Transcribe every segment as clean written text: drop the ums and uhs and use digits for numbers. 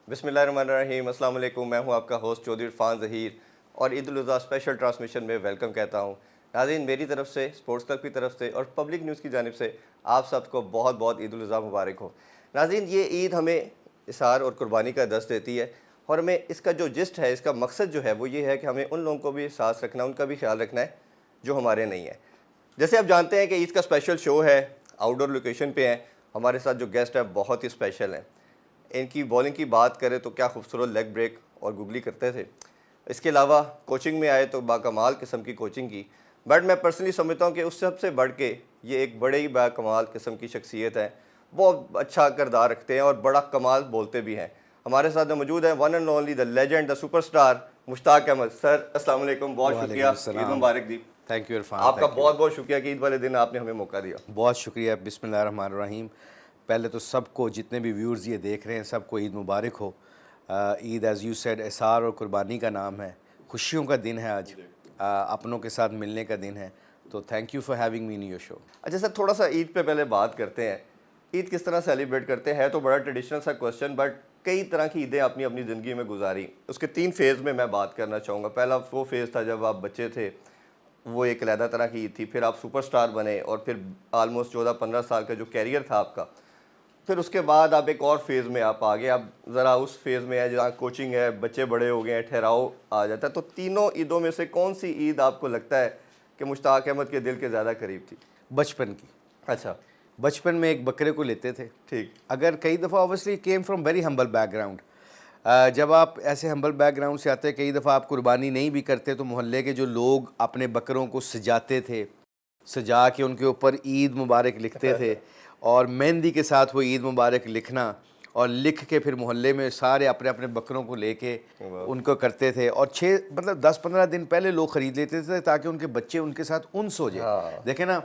बिस्मिल्लाहिर्रहमानिर्रहीम, अस्सलाम वालेकुम। मैं हूं आपका होस्ट चौधरी इरफान ज़हीर और ईद उल अज़हा स्पेशल ट्रांसमिशन में वेलकम कहता हूं। नाज़रीन, मेरी तरफ से, स्पोर्ट्स क्लब की तरफ से और पब्लिक न्यूज़ की जानिब से आप सबको बहुत बहुत ईद उल अज़हा मुबारक हो। नाज़रीन, ये ईद हमें इसार और कुर्बानी का दर्स देती है और हमें इसका जो जिस्ट है, इसका मकसद जो है वो ये है कि हमें उन लोगों को भी एहसास रखना, उनका भी ख्याल रखना है जो हमारे नहीं है। जैसे आप जानते हैं कि ईद का स्पेशल शो है, आउटडोर लोकेशन पे हैं। हमारे साथ जो गेस्ट है बहुत ही स्पेशल हैं। इनकी बॉलिंग की बात करें तो क्या खूबसूरत लेग ब्रेक और गुगली करते थे। इसके अलावा कोचिंग में आए तो बाकमाल किस्म की कोचिंग की। बट मैं पर्सनली समझता हूँ कि उस सबसे बढ़ के ये एक बड़े ही बाकमाल किस्म की शख्सियत है। बहुत अच्छा किरदार रखते हैं और बड़ा कमाल बोलते भी हैं। हमारे साथ मौजूद हैं one and only the legend, the superstar Mushtaq Ahmed. Sir अस्सलाम वालेकुम, बहुत शुक्रिया, ईद मुबारक दी। Thank you Irfan. आपका बहुत बहुत शुक्रिया कि ईद वाले दिन आपने हमें मौका दिया। बहुत शुक्रिया। बिस्मिल्लाहिर्रहमानिर्रहीम। पहले तो सबको, जितने भी व्यूअर्स ये देख रहे हैं, सबको ईद मुबारक हो। ईद एज़ यू सेड एसार और कुर्बानी का नाम है, खुशियों का दिन है आज, अपनों के साथ मिलने का दिन है। तो thank you for having me in your show. अच्छा सर, थोड़ा सा ईद पे पहले बात करते हैं। ईद किस तरह सेलिब्रेट करते हैं, तो बड़ा ट्रेडिशनल सा क्वेश्चन, बट कई तरह की ईदें अपनी अपनी ज़िंदगी में गुजारी। उसके 3 फेज़ में मैं बात करना चाहूँगा। पहला वो फेज़ था जब आप बच्चे थे, वो एक अलहदा तरह की ईद थी। फिर आप सुपरस्टार बने और फिर आलमोस्ट 14-15 साल का जो कैरियर था आपका, फिर उसके बाद आप एक और फेज़ में आप आ गए। आप ज़रा उस फेज़ में है जहाँ कोचिंग है, बच्चे बड़े हो गए हैं, ठहराव आ जाता है। तो तीनों ईदों में से कौन सी ईद आपको लगता है कि मुश्ताक अहमद के दिल के ज़्यादा करीब थी? बचपन की। अच्छा, बचपन में एक बकरे को लेते थे। ठीक। अगर कई दफ़ा obviously came from very humble background. जब आप ऐसे हम्बल बैकग्राउंड से आते हैं, कई दफ़ा आप कुर्बानी नहीं भी करते तो मोहल्ले के जो लोग अपने बकरों को सजाते थे, सजा के उनके ऊपर ईद मुबारक लिखते थे और मेहंदी के साथ वो ईद मुबारक लिखना और लिख के फिर मोहल्ले में सारे अपने अपने बकरों को लेके उनको करते थे। और 10-15 दिन पहले लोग ख़रीद लेते थे ताकि उनके बच्चे उनके साथ उन्स हो जाए। हाँ। देखें ना,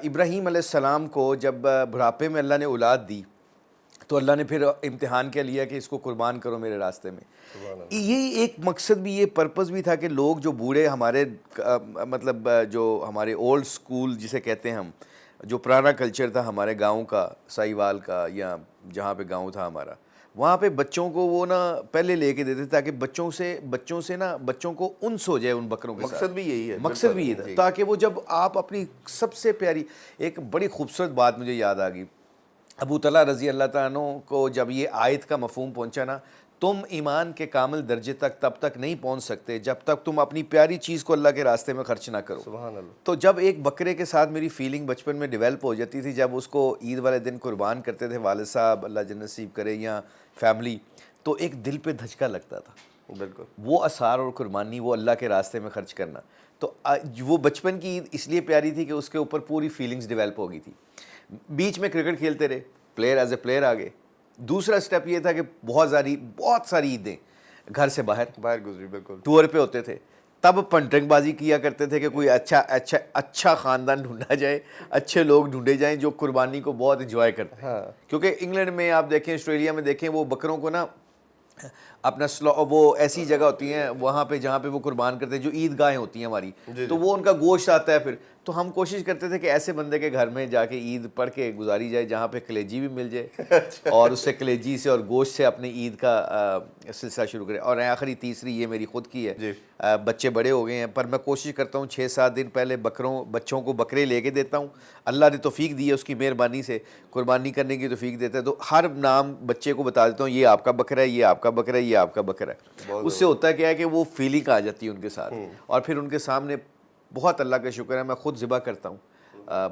इब्राहीम अलैहिस्सलाम को जब बुढ़ापे में अल्लाह ने औलाद दी तो अल्लाह ने फिर इम्तिहान क्या लिया कि इसको कुर्बान करो मेरे रास्ते में। ये एक मकसद भी, ये पर्पस भी था कि लोग जो बूढ़े हमारे मतलब जो हमारे ओल्ड स्कूल जिसे कहते हैं हम, जो पुराना कल्चर था हमारे गांव का, साहिवाल का, या जहाँ पे गांव था हमारा, वहाँ पे बच्चों को वो ना पहले लेके देते ताकि बच्चों से ना बच्चों को उन्स हो जाए उन बकरों के साथ। मकसद भी यही है। मकसद भी ये था ताकि वो जब आप अपनी सबसे प्यारी, एक बड़ी खूबसूरत बात मुझे याद आ गई। अबू तला रज़ी अल्लाह तआला अन्हु को जब ये आयत का मफ़हूम पहुंचा ना, तुम ईमान के कामिल दर्जे तक तब तक नहीं पहुंच सकते जब तक तुम अपनी प्यारी चीज़ को अल्लाह के रास्ते में खर्च ना करो। सुभान अल्लाह। तो जब एक बकरे के साथ मेरी फीलिंग बचपन में डेवलप हो जाती थी, जब उसको ईद वाले दिन कुर्बान करते थे वालिद साहब, अल्लाह जन्नत नसीब करे, या फैमिली, तो एक दिल पे धचका लगता था। बिल्कुल। वो असार और कुर्बानी, वो अल्लाह के रास्ते में खर्च करना, तो वो बचपन की ईद इसलिए प्यारी थी कि उसके ऊपर पूरी फीलिंग्स डेवलप हो गई थी। बीच में क्रिकेट खेलते रहे, प्लेयर एज ए प्लेयर आ गए। दूसरा स्टेप ये था कि बहुत सारी ईदें घर से बाहर गुजरी। बिल्कुल। टूर पे होते थे। तब पंटंगबाजी किया करते थे कि कोई अच्छा ख़ानदान ढूंढा जाए, अच्छे लोग ढूंढे जाएं जो कुर्बानी को बहुत इंजॉय करते हैं। हाँ। क्योंकि इंग्लैंड में आप देखें, ऑस्ट्रेलिया में देखें, वो बकरों को ना अपना वो ऐसी जगह होती हैं वहाँ पे जहाँ पे वो कुर्बान करते हैं, जो ईदगाहें होती हैं हमारी, तो वो उनका गोश्त आता है फिर। तो हम कोशिश करते थे कि ऐसे बंदे के घर में जाके ईद पढ़ के गुजारी जाए जहाँ पे कलेजी भी मिल जाए और उससे कलेजी से और गोश्त से अपने ईद का सिलसिला शुरू करें। और आखिरी तीसरी ये मेरी खुद की है। बच्चे बड़े हो गए हैं पर मैं कोशिश करता हूँ 6-7 दिन पहले बच्चों को बकरे लेके देता हूँ। अल्लाह ने तौफीक दी है, उसकी मेहरबानी से कुर्बानी करने की तौफीक देता है। तो हर नाम बच्चे को बता देता हूँ, ये आपका बकरा है, ये आपका बकरा है, ये आपका बकरा है। उससे होता क्या है कि वो फीलिंग आ जाती है उनके साथ। और फिर उनके सामने बहुत अल्लाह का शुक्र है मैं खुद ज़िबा करता हूँ,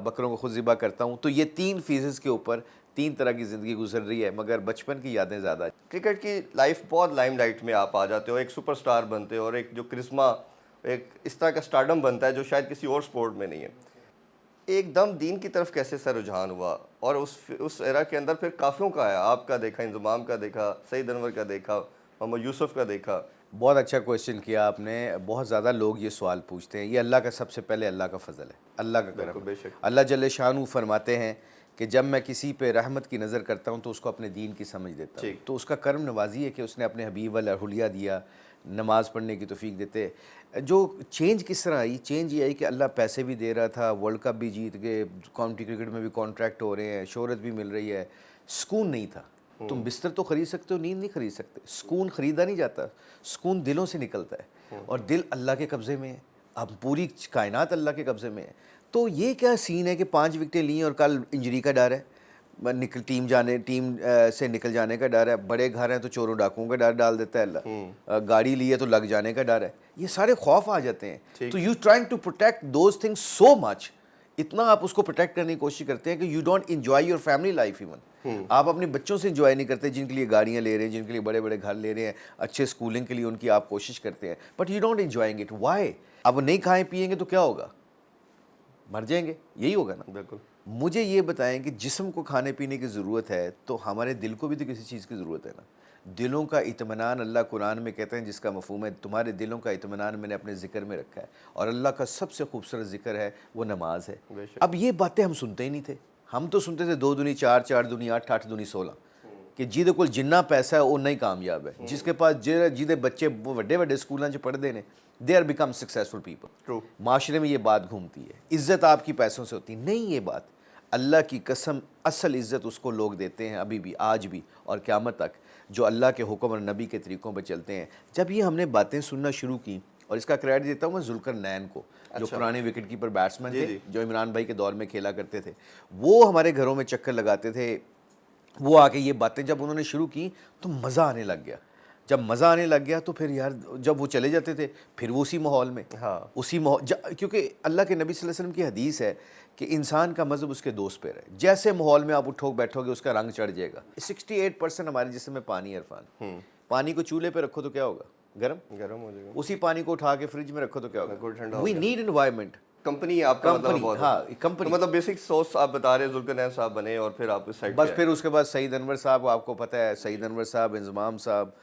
बकरों को खुद ज़िबा करता हूँ। तो ये 3 फेजेस के ऊपर 3 तरह की ज़िंदगी गुजर रही है, मगर बचपन की यादें ज़्यादा। क्रिकेट की लाइफ बहुत लाइमलाइट में आप आ जाते हो, एक सुपरस्टार बनते हो और एक जो क्रिस्मा, एक इस तरह का स्टारडम बनता है जो शायद किसी और स्पोर्ट में नहीं है। एकदम दीन की तरफ कैसे सर रुझान हुआ? और उस एरा के अंदर फिर काफ़ियों का आया, आपका देखा, इंज़माम का देखा, सईद अनवर का देखा, मोहम्मद यूसुफ का देखा। बहुत अच्छा क्वेश्चन किया आपने। बहुत ज़्यादा लोग ये सवाल पूछते हैं। ये अल्लाह का, सबसे पहले अल्लाह का फ़ज़ल है, अल्लाह का करम। बेशक। अल्लाह जल्ले शानू फरमाते हैं कि जब मैं किसी पे रहमत की नज़र करता हूँ तो उसको अपने दीन की समझ देता हूँ। तो उसका करम नवाजी है कि उसने अपने हबीब वाला हुलिया दिया, नमाज़ पढ़ने की तौफीक देते। जो चेंज किस तरह आई? चेंज ये आई कि अल्लाह पैसे भी दे रहा था, वर्ल्ड कप भी जीत गए, काउंटी क्रिकेट में भी कॉन्ट्रैक्ट हो रहे हैं, शोहरत भी मिल रही है, सुकून नहीं था। तुम बिस्तर तो खरीद सकते हो, नींद नहीं खरीद सकते। सुकून खरीदा नहीं जाता, सुकून दिलों से निकलता है, और दिल अल्लाह के कब्ज़े में है। अब पूरी कायनात अल्लाह के कब्ज़े में है। तो ये क्या सीन है कि 5 विकेटें ली और कल इंजरी का डर है, टीम से निकल जाने का डर है। बड़े घर हैं तो चोरों डाकुओं का डर डाल देता है अल्लाह। गाड़ी ली है तो लग जाने का डर है। ये सारे खौफ आ जाते हैं। तो you trying to protect those things so much, इतना आप उसको प्रोटेक्ट करने की कोशिश करते हैं कि you don't enjoy your family life even. आप अपने बच्चों से एंजॉय नहीं करते, जिनके लिए गाड़ियाँ ले रहे हैं, जिनके लिए बड़े बड़े घर ले रहे हैं, अच्छे स्कूलिंग के लिए उनकी आप कोशिश करते हैं, but you don't enjoying it. Why? अब नहीं खाएं पिएंगे तो क्या होगा? मर जाएंगे, यही होगा ना। बिल्कुल। मुझे ये बताएं कि जिस्म को खाने पीने की ज़रूरत है, तो हमारे दिल को भी तो किसी चीज़ की ज़रूरत है ना। दिलों का इत्मीनान, अल्लाह कुरान में कहते हैं, जिसका मफहूम है तुम्हारे दिलों का इत्मीनान मैंने अपने ज़िक्र में रखा है, और अल्लाह का सबसे खूबसूरत ज़िक्र है वो नमाज है। अब ये बातें हम सुनते ही नहीं थे। हम तो सुनते थे 2 दूनी 4, 4 दूनी 8, 8 दूनी 16, कि जिदे कोल जिन्ना पैसा है उन्ना ही कामयाब है। जिसके पास जिदे बच्चे वो वड्डे वड्डे स्कूलों च पढ़ते हैं, they are become successful people. True. माशरे में ये बात घूमती है, इज़्ज़त आपकी पैसों से होती नहीं। ये बात अल्लाह की कसम, असल इज़्ज़त उसको लोग देते हैं अभी भी, आज भी और क़यामत तक, जो अल्लाह के हुक्म और नबी के तरीक़ों पर चलते हैं। जब ये हमने बातें सुनना शुरू की, और इसका क्रेडिट देता हूँ मैं ज़ुल्करनैन को, जो पुराने विकेट कीपर बैट्समैन थे, जो इमरान भाई के दौर में खेला करते थे। वो हमारे घरों में चक्कर लगाते थे। वो आके ये बातें जब उन्होंने शुरू की तो मज़ा आने लग गया। जब मज़ा आने लग गया तो फिर यार, जब वो चले जाते थे फिर वो उसी माहौल में, हाँ, उसी माहौल, क्योंकि अल्लाह के नबी सल्लल्लाहु अलैहि वसल्लम की हदीस है कि इंसान का मज़हब उसके दोस्त पे रहे। जैसे माहौल में आप उठोगे बैठोगे उसका रंग चढ़ जाएगा। 68% हमारे जिस्म में पानी है इरफान। पानी को चूल्हे पे रखो तो क्या होगा? गर्म हो जाएगा। उसी पानी को उठा के फ्रिज में रखो तो क्या बिल्कुल होगा? ठंडा हो वी नीड एनवायरनमेंट। कंपनी आपका मतलब कंपनी, बहुत है। हाँ कंपनी। तो मतलब बेसिक सोर्स आप बता रहे हैं, जुल्करनैन साहब बने और फिर आप इस साइड बस फिर उसके बाद सईद अनवर साहब, आपको पता है सईद अनवर साहब, इंजमाम साहब,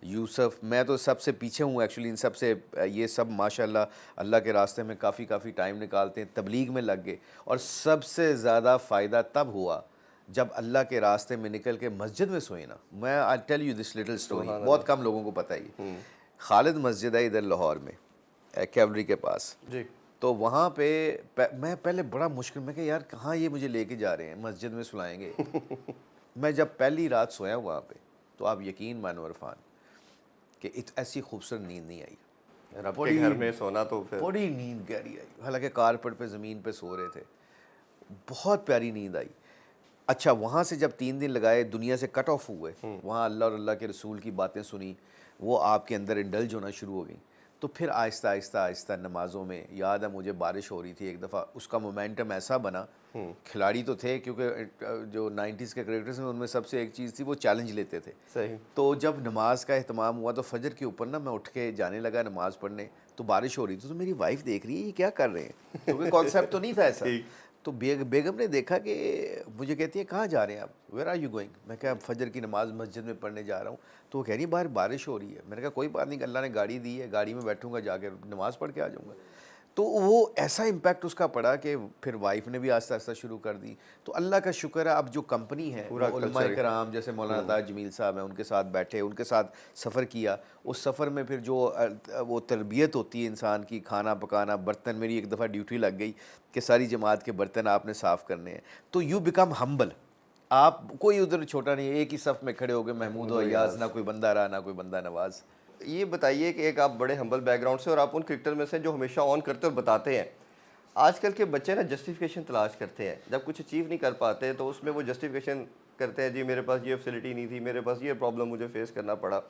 यूसुफ, मैं तो सबसे पीछे हूँ एक्चुअली इन सब से। ये सब माशाल्लाह अल्लाह के रास्ते में काफ़ी टाइम निकालते हैं, तबलीग में लग गए। और सबसे ज़्यादा फ़ायदा तब हुआ जब अल्लाह के रास्ते में निकल के मस्जिद में सोए ना। मैं I tell you this little story, बहुत कम लोगों को पता है। खालिद मस्जिद है इधर लाहौर में, कैवलरी के पास जी। तो वहाँ पे मैं पहले बड़ा मुश्किल में कि यार कहाँ ये मुझे लेके जा रहे हैं, मस्जिद में सुलाएंगे। मैं जब पहली रात सोया वहाँ पे, तो आप यकीन मानो इरफान कि ऐसी खूबसूरत नींद नहीं आई। रब के घर में सोना तो फिर बड़ी नींद गहरी आई, हालांकि कारपेट पे ज़मीन पे सो रहे थे, बहुत प्यारी नींद आई। अच्छा, वहाँ से जब 3 दिन लगाए, दुनिया से कट ऑफ हुए, वहाँ अल्लाह और अल्लाह के रसूल की बातें सुनी, वो आपके अंदर इंडल्ज होना शुरू हो गई। तो फिर आहिस्ता आहिस्ता नमाज़ों में, याद है मुझे बारिश हो रही थी एक दफ़ा, उसका मोमेंटम ऐसा बना, खिलाड़ी तो थे क्योंकि जो 90s के क्रिकेटर्स हैं उनमें सबसे एक चीज़ थी, वो चैलेंज लेते थे। सही। तो जब नमाज का एहतमाम हुआ तो फजर के ऊपर ना मैं उठ के जाने लगा नमाज़ पढ़ने, तो बारिश हो रही थी। तो मेरी वाइफ देख रही है ये क्या कर रहे हैं, क्योंकि कॉन्सेप्ट तो नहीं था ऐसा। तो बेगम ने देखा कि मुझे कहती है कहाँ जा रहे हैं आप, वेयर आर यू गोइंग? मैं कहा फजर की नमाज मस्जिद में पढ़ने जा रहा हूँ। तो वो कह रही है बाहर बारिश हो रही है। मैंने कहा कोई बात नहीं, अल्लाह ने गाड़ी दी है, गाड़ी में बैठूंगा, जाके नमाज़ पढ़ के आ जाऊँगा। तो वो ऐसा इम्पैक्ट उसका पड़ा कि फिर वाइफ ने भी आस्ता आस्ता शुरू कर दी। तो अल्लाह का शुक्र है, अब जो कंपनी है, उलमा कराम जैसे मौलाना ताज जमील साहब हैं, उनके साथ बैठे, उनके साथ सफ़र किया। उस सफ़र में फिर जो वो तरबियत होती है इंसान की, खाना पकाना, बर्तन, मेरी एक दफ़ा ड्यूटी लग गई कि सारी जमात के बर्तन आपने साफ़ करने हैं। तो यू बिकम हम्बल, आप कोई उधर छोटा नहीं है, एक ही सफ़ में खड़े हो गए, महमूद और अयाज, ना कोई बंदा रहा ना कोई बंदा नवाज। ये बताइए कि एक आप बड़े हम्बल बैकग्राउंड से और आप उन क्रिकेटर में से जो हमेशा ऑन करते और बताते हैं, आजकल के बच्चे ना जस्टिफिकेशन तलाश करते हैं, जब कुछ अचीव नहीं कर पाते तो उसमें वो जस्टिफिकेशन करते हैं, जी मेरे पास ये फैसिलिटी नहीं थी, मेरे पास ये प्रॉब्लम मुझे फेस करना पड़ा।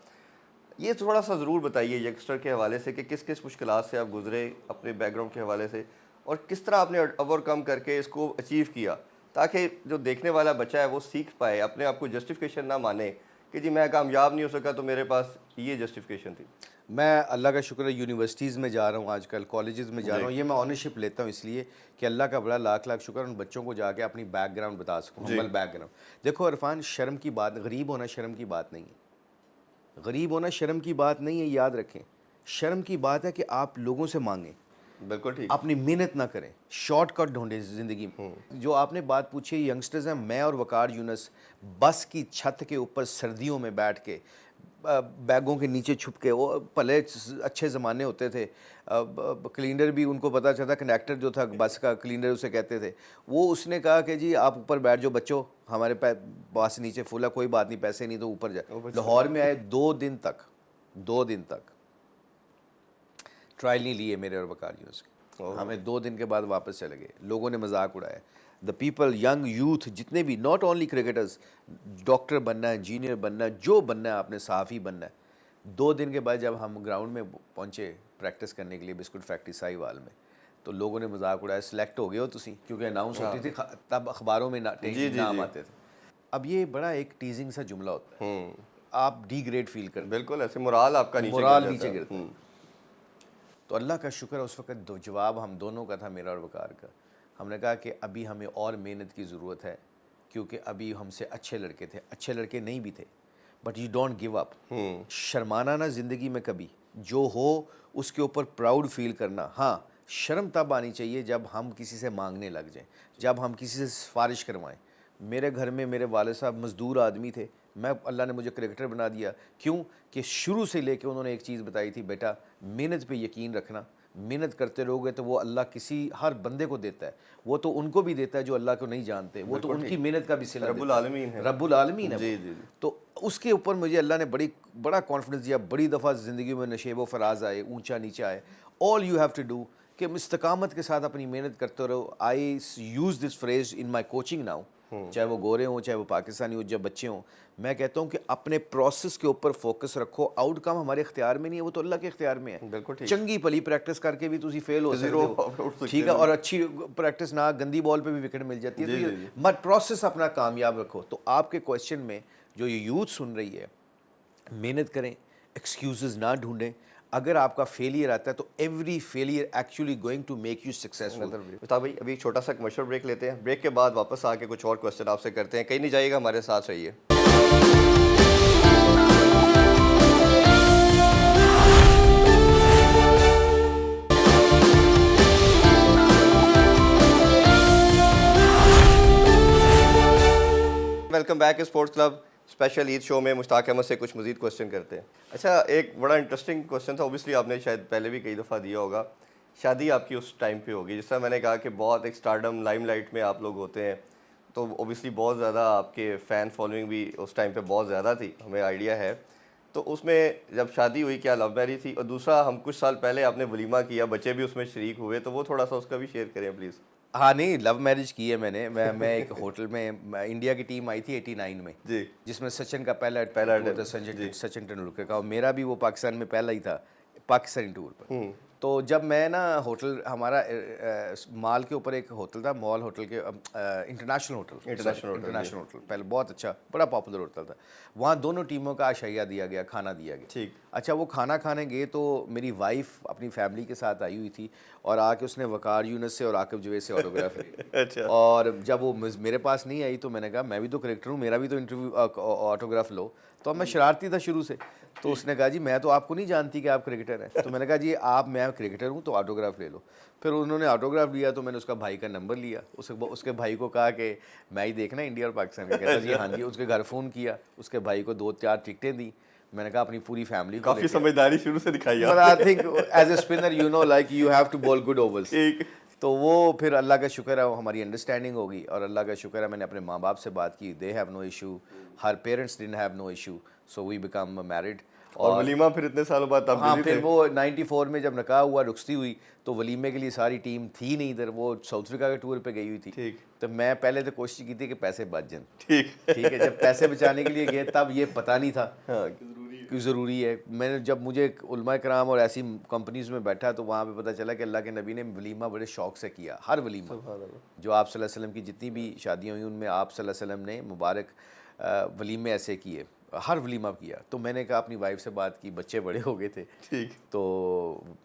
ये थोड़ा सा ज़रूर बताइए यंगस्टर के हवाले से कि किस किस मुश्किलात से आप गुजरे अपने बैकग्राउंड के हवाले से, और किस तरह आपने ओवरकम करके इसको अचीव किया, ताकि जो देखने वाला बच्चा है वो सीख पाए, अपने आप को जस्टिफिकेशन ना माने कि जी मैं कामयाब नहीं हो सका तो मेरे पास ये जस्टिफिकेशन थी। मैं अल्लाह का शुक्र है यूनिवर्सिटीज़ में जा रहा हूँ आजकल, कॉलेजेस में जा रहा हूँ। ये मैं ऑनरशिप लेता हूँ इसलिए कि अल्लाह का बड़ा लाख लाख शुक्र उन बच्चों को जाके अपनी बैकग्राउंड बता सकूँ, हम्बल बैकग्राउंड। देखो इरफान, शर्म की बात, गरीब होना शर्म की बात नहीं है। गरीब होना शर्म की बात नहीं है, याद रखें। शर्म की बात है कि आप लोगों से मांगें, बिल्कुल ठीक, अपनी मेहनत ना करें, शॉर्टकट ढूंढें ज़िंदगी में। जो आपने बात पूछी, यंगस्टर्स हैं, मैं और वकार यूनस बस की छत के ऊपर सर्दियों में बैठ के बैगों के नीचे छुप के, वो पहले अच्छे ज़माने होते थे, क्लीनर भी उनको पता चलता, कंडक्टर जो था बस का क्लीनर उसे कहते थे, वो उसने कहा कि जी आप ऊपर बैठ जाओ बच्चों, हमारे पास नीचे फूला, कोई बात नहीं, पैसे नहीं तो ऊपर जाए। लाहौर में आए 2 दिन तक ट्रायल नहीं लिए मेरे और वकार यूनुस के। हमें 2 दिन के बाद वापस चले गए। लोगों ने मजाक उड़ाया। द पीपल, यंग यूथ जितने भी, नॉट ओनली क्रिकेटर्स, डॉक्टर बनना है, इंजीनियर बनना है, जो बनना है आपने, सहाफ़ी बनना है। 2 दिन के बाद जब हम ग्राउंड में पहुँचे प्रैक्टिस करने के लिए बिस्कुट फैक्ट्री साहिवाल में, तो लोगों ने मजाक उड़ाया, सिलेक्ट हो गए हो तुसी, क्योंकि अनाउंस होती थी तब अखबारों में नाम आते थे। अब ये बड़ा एक टीजिंग सा जुमला होता है, आप डिग्रेड फील करते, बिल्कुल ऐसे मोराल आपका नीचे गिरता है। तो अल्लाह का शुक्र है उस वक्त जवाब हम दोनों का था, मेरा और वकार का। हमने कहा कि अभी हमें और मेहनत की ज़रूरत है, क्योंकि अभी हमसे अच्छे लड़के थे, अच्छे लड़के नहीं भी थे, but you don't give up. शर्माना ना ज़िंदगी में कभी, जो हो उसके ऊपर प्राउड फील करना। हाँ, शर्म तब आनी चाहिए जब हम किसी से मांगने लग जाएं, जब हम किसी से सिफारिश करवाएं। मेरे घर में मेरे वाले साहब मज़दूर आदमी थे, मैं, अल्लाह ने मुझे क्रिकेटर बना दिया। क्यों कि शुरू से लेके उन्होंने एक चीज़ बताई थी, बेटा मेहनत पे यकीन रखना, मेहनत करते रहोगे तो वो अल्लाह किसी हर बंदे को देता है। वो तो उनको भी देता है जो अल्लाह को नहीं जानते, वो तो उनकी मेहनत का भी सिला रब्बुल आलमीन है, रब्बुल आलमीन है। जी जी। तो उसके ऊपर मुझे अल्लाह ने बड़ा कॉन्फिडेंस दिया। बड़ी दफ़ा ज़िंदगी में नशेब व फराज आए, ऊंचा नीचा आए। All you have to do कि इस्तकामत के साथ अपनी मेहनत करते रहो। I use this phrase in my coaching now, चाहे वो गोरे हों, चाहे वो पाकिस्तानी हो, जब बच्चे हों, मैं कहता हूँ कि अपने प्रोसेस के ऊपर फोकस रखो। आउटकम हमारे इख्तियार में नहीं है, वो तो अल्लाह के इख्तियार में है। बिल्कुल ठीक। चंगी भली प्रैक्टिस करके भी तुसी फेल हो सकते हो, ठीक है, और अच्छी प्रैक्टिस ना, गंदी बॉल पे भी विकेट मिल जाती है। तो मत प्रोसेस अपना कामयाब रखो। तो आपके क्वेश्चन में जो ये यूथ सुन रही है, मेहनत करें, एक्सक्यूजेज ना ढूंढें। अगर आपका फेलियर आता है तो every failure actually going to make you successful. Mushtaq भाई अभी छोटा सा कमर्शियल ब्रेक लेते हैं, ब्रेक के बाद वापस आके कुछ और क्वेश्चन आपसे करते हैं। कहीं नहीं जाइएगा, हमारे साथ रहिए। Welcome back sports club special Eid show में मुश्ताक अहमद से कुछ मजीद क्वेश्चन करते हैं। अच्छा, एक बड़ा इंटरेस्टिंग क्वेश्चन था, ऑब्वियसली आपने शायद पहले भी कई दफ़ा दिया होगा। शादी आपकी उस टाइम पे होगी, जिस तरह मैंने कहा कि बहुत एक स्टारडम लाइमलाइट में आप लोग होते हैं, तो ऑब्वियसली बहुत ज़्यादा आपके फ़ैन फॉलोइंग भी उस टाइम पे बहुत ज़्यादा थी, हमें आइडिया है। तो उसमें जब शादी हुई, क्या लव मैरिज थी? और दूसरा, हम कुछ साल पहले आपने वलीमा किया, बच्चे भी उसमें शरीक हुए, तो वो थोड़ा सा उसका भी शेयर करें प्लीज़। हाँ, नहीं, लव मैरिज की है मैंने। मैं एक होटल में, इंडिया की टीम आई थी 89 में जी, जिसमें सचिन का पहला टूर था, सचिन तेंदुलकर का, और मेरा भी वो पाकिस्तान में पहला ही था पाकिस्तानी टूर पर। तो जब मैं ना, होटल हमारा माल के ऊपर एक होटल था, मॉल होटल के, इंटरनेशनल होटल, पहले बहुत अच्छा, बड़ा पॉपुलर होटल था। वहाँ दोनों टीमों का आशाइया दिया गया, खाना दिया गया। ठीक। अच्छा, वो खाना खाने गए तो मेरी वाइफ अपनी फैमिली के साथ आई हुई थी, और आके उसने वकार यूनुस से और आकिब जवेद से ऑटोग्राफ ली। अच्छा। और जब वो मेरे पास नहीं आई तो मैंने कहा मैं भी तो क्रिकेटर हूँ, मेरा भी तो इंटरव्यू ऑटोग्राफ लो। तो मैं शरारती था शुरू से, तो उसने कहा जी मैं तो आपको नहीं जानती कि आप क्रिकेटर हैं। तो मैंने कहा जी मैं क्रिकेटर हूँ तो ऑटोग्राफ ले लो। फिर उन्होंने ऑटोग्राफ लिया तो मैंने उसका भाई का नंबर लिया, उसके भाई को कहा कि मैं ही देखना इंडिया और पाकिस्तान का। कहता जी हाँ जी। उसके घर फ़ोन किया, उसके भाई को 2-4 टिकटें दी। मैंने कहा अपनी पूरी फैमिली को, काफ़ी समझदारी शुरू से दिखाई। I think as a spinner you know like you have to bowl good overs. तो वो फिर अल्लाह का शुक्र है हमारी अंडरस्टैंडिंग होगी, और अल्लाह का शुक्र है मैंने अपने माँ बाप से बात की, they have no issue, her parents didn't have no issue, so we become married. और वलीमा फिर इतने सालों बाद तब हाँ, फिर वो 94 में जब निकाह हुआ, रुखसती हुई, तो वलीमे के लिए सारी टीम थी नहीं इधर, वो साउथ अफ्रीका के टूर पे गई हुई थी। ठीक। तो मैं पहले तो कोशिश की थी कि पैसे बच जाएं। ठीक है, जब पैसे बचाने के लिए गए तब ये पता नहीं था हाँ, कि ज़रूरी है। मैंने जब मुझे उलमा कराम और ऐसी कंपनीज में बैठा तो वहाँ पे पता चला कि अल्लाह के नबी ने वलीमा बड़े शौक से किया। हर वलीमा जो आप सल्लल्लाहु अलैहि वसल्लम की जितनी भी शादियाँ हुई उनमें आप सल्लल्लाहु अलैहि वसल्लम ने मुबारक वलीमे ऐसे किए, हर वलीमा किया। तो मैंने कहा अपनी वाइफ से बात की, बच्चे बड़े हो गए थे। ठीक। तो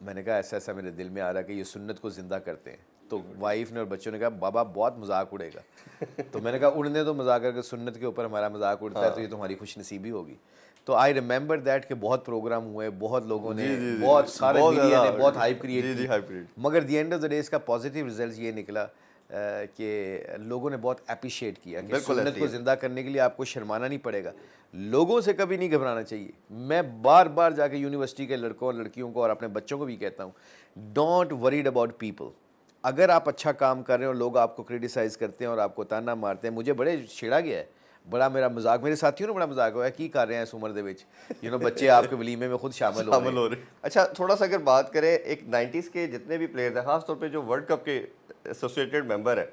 मैंने कहा ऐसा ऐसा मेरे दिल में आ रहा कि ये सुन्नत को ज़िंदा करते हैं। तो वाइफ ने और बच्चों ने कहा बाबा बहुत मजाक उड़ेगा। तो मैंने कहा उड़ने तो मजाक, करके सुन्नत के ऊपर हमारा मजाक उड़ता है तो ये तुम्हारी खुशनसीबी होगी। तो आई रिमेंबर दैट कि बहुत प्रोग्राम हुए, बहुत लोगों ने, बहुत सारे मीडिया ने बहुत हाइप क्रिएट की, मगर the end of the day इसका पॉजिटिव रिजल्ट ये निकला कि लोगों ने बहुत अप्रिशिएट किया कि सुन्नत को ज़िंदा करने के लिए आपको शर्माना नहीं पड़ेगा, लोगों से कभी नहीं घबराना चाहिए। मैं बार बार जाके यूनिवर्सिटी के लड़कों और लड़कियों को और अपने बच्चों को भी कहता हूँ, डोंट वरीड अबाउट पीपल। अगर आप अच्छा काम कर रहे हो और लोग आपको क्रिटिसाइज़ करते हैं और आपको ताना मारते हैं, मुझे बड़े छिड़ा गया है, बड़ा मेरा मजाक, मेरे साथियों ने बड़ा मजाक हुआ की कर रहे हैं इस उम्र दे विच, बच्चे आपके वलीमे में खुद शामिल हो रहे हैं। अच्छा, थोड़ा सा अगर बात करें एक 90s के जितने भी प्लेयर हैं, खासतौर पे जो वर्ल्ड कप के एसोसिएटेड मेंबर है,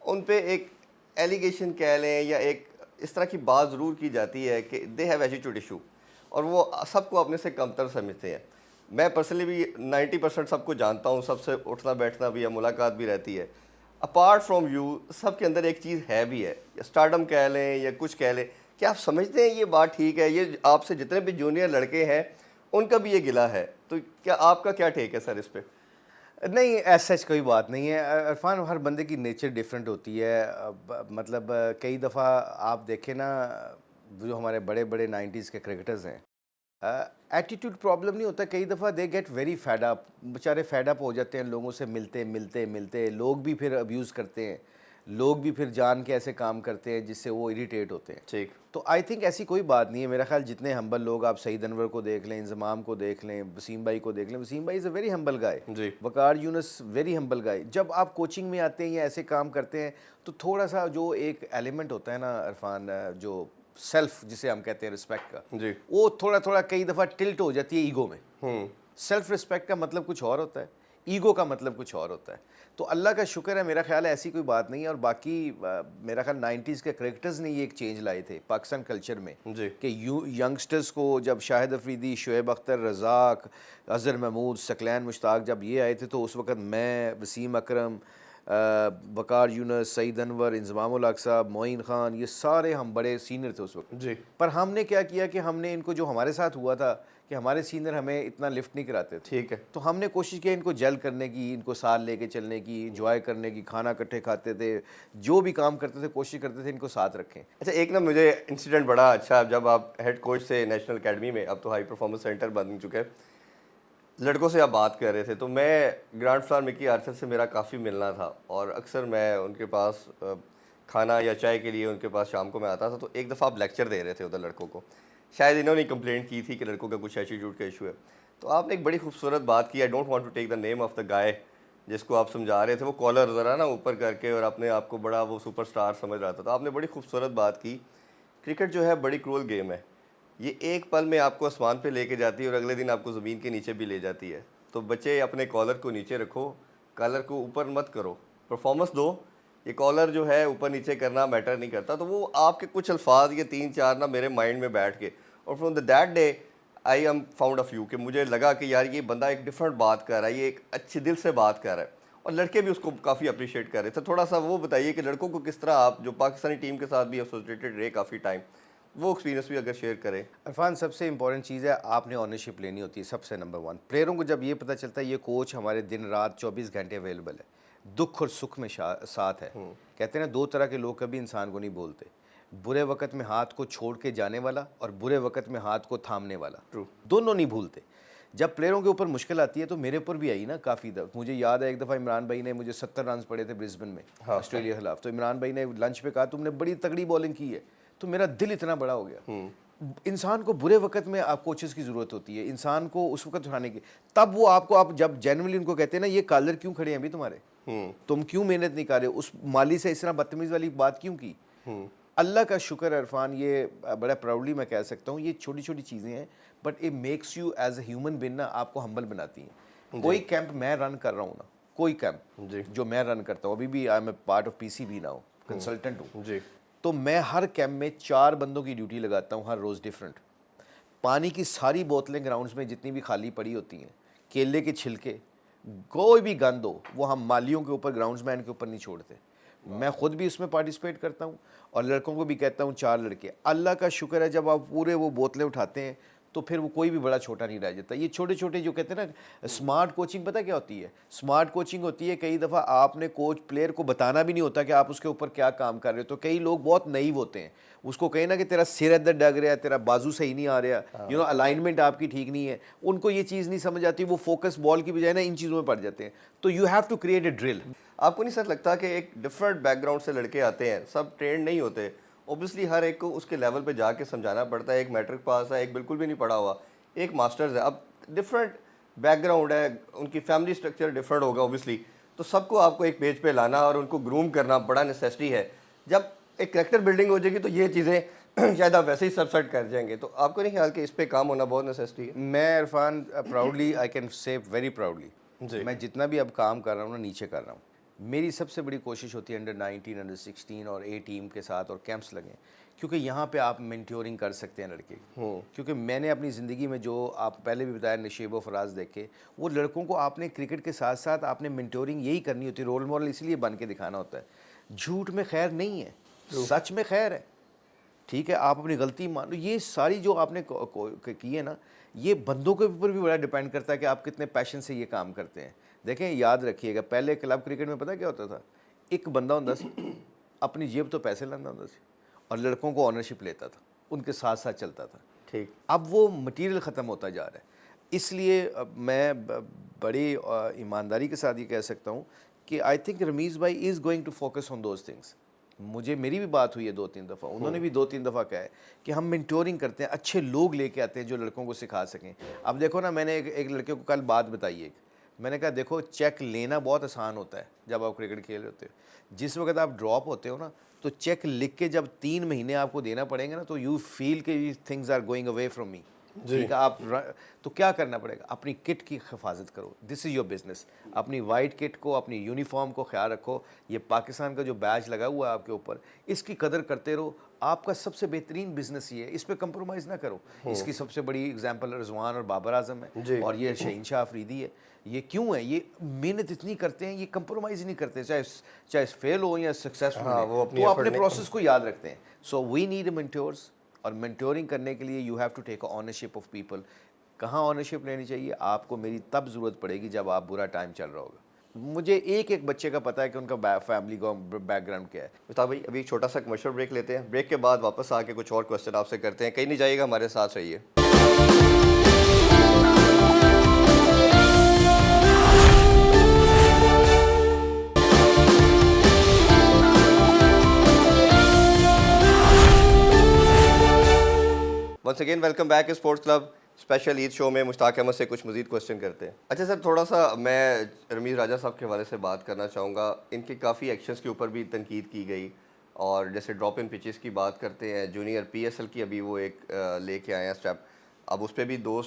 उन पे एक एलिगेशन कह लें या एक इस तरह की बात ज़रूर की जाती है कि दे हैव एटीट्यूड इशू, और वो सबको अपने से कमतर समझते हैं। मैं पर्सनली भी 90% सबको जानता हूँ, सबसे उठना बैठना भी है, मुलाकात भी रहती है। अपार्ट फ्रॉम यू सबके अंदर एक चीज़ है भी है, स्टारडम कह लें या कुछ कह लें, क्या आप समझते हैं ये बात ठीक है? ये आपसे जितने भी जूनियर लड़के हैं उनका भी ये गिला है, तो क्या आपका क्या टेक है सर इस पे? नहीं, ऐसा कोई बात नहीं है इरफान, हर बंदे की नेचर डिफरेंट होती है। मतलब कई दफ़ा आप देखें ना, जो हमारे बड़े बड़े 90s के क्रिकेटर्स हैं, एटीट्यूड प्रॉब्लम नहीं होता, कई दफ़ा they get very fed up, बेचारे फेड अप हो जाते हैं लोगों से मिलते मिलते मिलते, लोग भी फिर अब्यूज़ करते हैं, लोग भी फिर जान के ऐसे काम करते हैं जिससे वो इरिटेट होते हैं। ठीक। तो आई थिंक ऐसी कोई बात नहीं है, मेरा ख्याल जितने हम्बल लोग, आप सईद अनवर को देख लें, इंजमाम को देख लें, वसीम भाई को देख लें, वसीम भाई is a very humble guy जी। Waqar Younis very humble guy. जब आप कोचिंग में आते हैं या ऐसे काम करते हैं तो थोड़ा सा जो एक एलिमेंट होता है ना इरफान, जो सेल्फ जिसे हम कहते हैं रिस्पेक्ट का, जी। वो थोड़ा थोड़ा कई दफ़ा टिल्ट हो जाती है ईगो में। सेल्फ रिस्पेक्ट का मतलब कुछ और होता है, ईगो का मतलब कुछ और होता है। तो अल्लाह का शुक्र है, मेरा ख्याल है ऐसी कोई बात नहीं है। और बाकी मेरा ख्याल 90s के क्रिकेटर्स ने ये एक चेंज लाए थे पाकिस्तान कल्चर में जी। कि यंगस्टर्स को, जब शाहिद अफरीदी, शुएब अख्तर, रज़ाक, अज़हर महमूद, सकलैन मुश्ताक जब ये आए थे, तो उस वक़्त मैं, वसीम अकरम, वकार यूनुस, सईद अनवर, इंज़माम उल हक साहब, मोइन ख़ान, ये सारे हम बड़े सीनियर थे उस वक्त जी। पर हमने क्या किया कि हमने इनको, जो हमारे साथ हुआ था कि हमारे सीनियर हमें इतना लिफ्ट नहीं कराते थे, ठीक है, तो हमने कोशिश की इनको जेल करने की, इनको साथ लेके चलने की, इंजॉय करने की, खाना इकट्ठे खाते थे, जो भी काम करते थे कोशिश करते थे इनको साथ रखें। अच्छा, एक ना मुझे इंसिडेंट बड़ा अच्छा, जब आप हेड कोच से नेशनल अकेडमी में, अब तो हाई परफॉर्मेंस सेंटर बन चुके हैं, लड़कों से आप बात कर रहे थे, तो मैं ग्रांड स्टार मिकी आर्चर से मेरा काफ़ी मिलना था और अक्सर मैं उनके पास खाना या चाय के लिए उनके पास शाम को मैं आता था। तो एक दफ़ा आप लेक्चर दे रहे थे उधर लड़कों को, शायद इन्होंने कंप्लेंट की थी कि लड़कों का कुछ एटीट्यूड का इशू है। तो आपने एक बड़ी खूबसूरत बात की, I don't want to take the name of the guy, जिसको आप समझा रहे थे, वो कॉलर ज़रा ना ऊपर करके और अपने आप को बड़ा वो सुपरस्टार समझ रहा था। तो आपने बड़ी खूबसूरत बात की, क्रिकेट जो है बड़ी क्रूअल गेम है, ये एक पल में आपको आसमान पे लेके जाती है और अगले दिन आपको ज़मीन के नीचे भी ले जाती है। तो बच्चे अपने कॉलर को नीचे रखो, कॉलर को ऊपर मत करो, परफॉर्मेंस दो। ये कॉलर जो है ऊपर नीचे करना मैटर नहीं करता। तो वो आपके कुछ अल्फाज, ये 3-4 ना मेरे माइंड में बैठ के, और from that day I am found of you, कि मुझे लगा कि यार ये बंदा एक डिफरेंट बात कर रहा है, ये एक अच्छे दिल से बात कर रहा है, और लड़के भी उसको काफ़ी अप्रिशिएट कर रहे थे। थोड़ा सा वो बताइए कि लड़कों को किस तरह, आप जो पाकिस्तानी टीम के साथ भी एसोसिएटेड रहे काफ़ी टाइम, वो एक्सपीरियंस भी अगर शेयर करें। इरफान, सबसे इंपॉर्टेंट चीज़ है आपने ऑनरशिप लेनी होती है, सबसे नंबर 1। प्लेयरों को जब ये पता चलता है ये कोच हमारे दिन रात 24 घंटे अवेलेबल है, दुख और सुख में साथ है। कहते हैं ना, दो तरह के लोग कभी इंसान को नहीं बोलते, बुरे वक्त में हाथ को छोड़ के जाने वाला और बुरे वक्त में हाथ को थामने वाला। ट्रू। दोनों नहीं भूलते। जब प्लेयरों के ऊपर मुश्किल आती है तो मेरे ऊपर भी आई ना काफ़ी दफ़ा। मुझे याद है एक दफ़ा इमरान भाई ने मुझे 70 रन पड़े थे ब्रिस्बेन में, ऑस्ट्रेलिया के खिलाफ। तो इमरान भाई ने लंच पे कहा तुमने बड़ी तगड़ी बॉलिंग की है, तो मेरा दिल इतना बड़ा हो गया। इंसान को बुरे वक्त में आप कोचेस की ज़रूरत होती है, इंसान को उस वक्त उठाने की। तब वो आपको, आप जब जेन्युइनली उनको कहते हैं ना, ये कॉलर क्यों खड़े हैं अभी तुम्हारे, तुम क्यों मेहनत नहीं कर रहे हो, उस माली से इस तरह बदतमीज़ वाली बात क्यों की। अल्लाह का शुक्र इरफान, ये बड़ा प्राउडली मैं कह सकता हूँ, ये छोटी छोटी चीज़ें हैं but it makes you as a human being ना, आपको हम्बल बनाती हैं। कोई कैंप मैं रन कर रहा हूँ ना, कोई कैंप जो मैं रन करता हूँ, अभी भी I am a part of PCB ना, कंसल्टेंट हूँ जी, तो मैं हर कैंप में 4 बंदों की ड्यूटी लगाता हूँ, हर रोज़ डिफरेंट। पानी की सारी बोतलें ग्राउंड्स में जितनी भी खाली पड़ी होती हैं, केले के छिलके, कोई भी गंद हो, वो हम मालियों के ऊपर, ग्राउंड्समैन के ऊपर नहीं छोड़ते। मैं खुद भी उसमें पार्टिसिपेट करता हूँ और लड़कों को भी कहता हूँ, 4 लड़के। अल्लाह का शुक्र है, जब आप पूरे वो बोतलें उठाते हैं तो फिर वो कोई भी बड़ा छोटा नहीं रह जाता। ये छोटे छोटे जो कहते हैं ना स्मार्ट कोचिंग, पता क्या होती है? स्मार्ट कोचिंग होती है, कई दफ़ा आपने कोच प्लेयर को बताना भी नहीं होता कि आप उसके ऊपर क्या काम कर रहे हो। तो कई लोग बहुत नईव होते हैं, उसको कहें ना कि तेरा सिर इधर डग रहा है, तेरा बाजू सही नहीं आ रहा, यू नो अलाइनमेंट आपकी ठीक नहीं है, उनको ये चीज़ नहीं समझ आती, वो फोकस बॉल की बजाय ना इन चीज़ों में पड़ जाते हैं। तो you have to create a drill. आपको नहीं सर लगता कि एक डिफरेंट बैकग्राउंड से लड़के आते हैं, सब ट्रेंड नहीं होते, ऑब्वियसली हर एक को उसके लेवल पे जाके समझाना पड़ता है। एक मैट्रिक पास है, एक बिल्कुल भी नहीं पढ़ा हुआ, एक मास्टर्स है, अब डिफरेंट बैकग्राउंड है, उनकी फैमिली स्ट्रक्चर डिफरेंट होगा ऑब्वियसली, तो सबको आपको एक पेज पे लाना और उनको ग्रूम करना बड़ा नेसेसिटी है। जब एक करेक्टर बिल्डिंग हो जाएगी तो ये चीज़ें शायद आप वैसे ही सबसेट कर जाएंगे। तो आपको नहीं ख्याल कि इस पे काम होना बहुत नेसेसिटी है? मैं Irfan proudly I can say very proudly, जी। मैं जितना भी अब काम कर रहा हूँ ना नीचे कर रहा हूँ, मेरी सबसे बड़ी कोशिश होती है अंडर 19, अंडर 16 और ए टीम के साथ और कैंप्स लगें, क्योंकि यहाँ पे आप मेंटोरिंग कर सकते हैं लड़के। क्योंकि मैंने अपनी ज़िंदगी में जो आप पहले भी बताया नशेब व फराज देखे, वो लड़कों को आपने क्रिकेट के साथ साथ आपने मेंटोरिंग यही करनी होती है, रोल मॉडल इसलिए बन के दिखाना होता है। झूठ में खैर नहीं है, सच में खैर है। ठीक है, आप अपनी गलती मान लो, ये सारी जो आपने की है ना, ये बंदों के ऊपर भी बड़ा डिपेंड करता है कि आप कितने पैशन से ये काम करते हैं। देखें, याद रखिएगा, पहले क्लब क्रिकेट में पता क्या होता था, एक बंदा होता सी अपनी जेब तो पैसे लाता होता सी और लड़कों को ऑनरशिप लेता था, उनके साथ साथ चलता था। ठीक। अब वो मटेरियल ख़त्म होता जा रहा है, इसलिए मैं बड़ी ईमानदारी के साथ ये कह सकता हूँ कि आई थिंक रमीज़ भाई is going to focus on those things. मुझे मेरी भी बात हुई है 2-3 दफ़ा, उन्होंने भी 2-3 दफ़ा कहा है कि हम मेंटोरिंग करते हैं, अच्छे लोग लेके आते हैं जो लड़कों को सिखा सकें। अब देखो ना, मैंने एक लड़के को कल बात बताई एक, मैंने कहा देखो, चेक लेना बहुत आसान होता है जब आप क्रिकेट खेल रहे होते हो, जिस वक्त आप ड्रॉप होते हो ना, तो चेक लिख के जब 3 महीने आपको देना पड़ेंगे ना, तो यू फील कि things are going away from me. ठीक है, तो क्या करना पड़ेगा, अपनी किट की हिफाजत करो, दिस इज़ योर बिजनेस। अपनी वाइट किट को, अपनी यूनिफॉर्म को ख्याल रखो, ये पाकिस्तान का जो बैज लगा हुआ है आपके ऊपर, इसकी कदर करते रहो। आपका सबसे बेहतरीन बिजनेस ये है, इस पे कंप्रोमाइज़ ना करो। इसकी सबसे बड़ी एग्जांपल रिजवान और बाबर आजम है, और ये शहीन शाह अफरीदी है। ये क्यों है, ये मेहनत इतनी करते हैं, ये कंप्रोमाइज़ नहीं करते, चाहे फेल हो या सक्सेसफुल हाँ, हो, तो अपने प्रोसेस को याद रखते हैं। सो वी नीड मेंटोर्स, और मेंटोरिंग करने के लिए you have to take ownership of people. कहाँ ऑनरशिप लेनी चाहिए आपको, मेरी तब ज़रूरत पड़ेगी जब आप बुरा टाइम चल रहा होगा। मुझे एक एक बच्चे का पता है कि उनका फैमिली का बैकग्राउंड क्या है। मुश्ताक भाई, अभी एक छोटा सा कमर्शियल ब्रेक लेते हैं, ब्रेक के बाद वापस आके कुछ और क्वेश्चन आपसे करते हैं। कहीं नहीं जाइएगा, हमारे साथ रहिए। Once again welcome back sports club special Eid show में मुश्ताक अहमद से कुछ मज़ीद क्वेश्चन करते हैं। अच्छा सर, थोड़ा सा मैं रमीज़ राजा साहब के हवाले से बात करना चाहूँगा। इनके काफ़ी एक्शंस के ऊपर भी तनकीद की गई, और जैसे ड्रॉप इन पिचेस की बात करते हैं, जूनियर PSL की अभी वो एक लेके आए हैं स्टेप। अब उस पर भी 2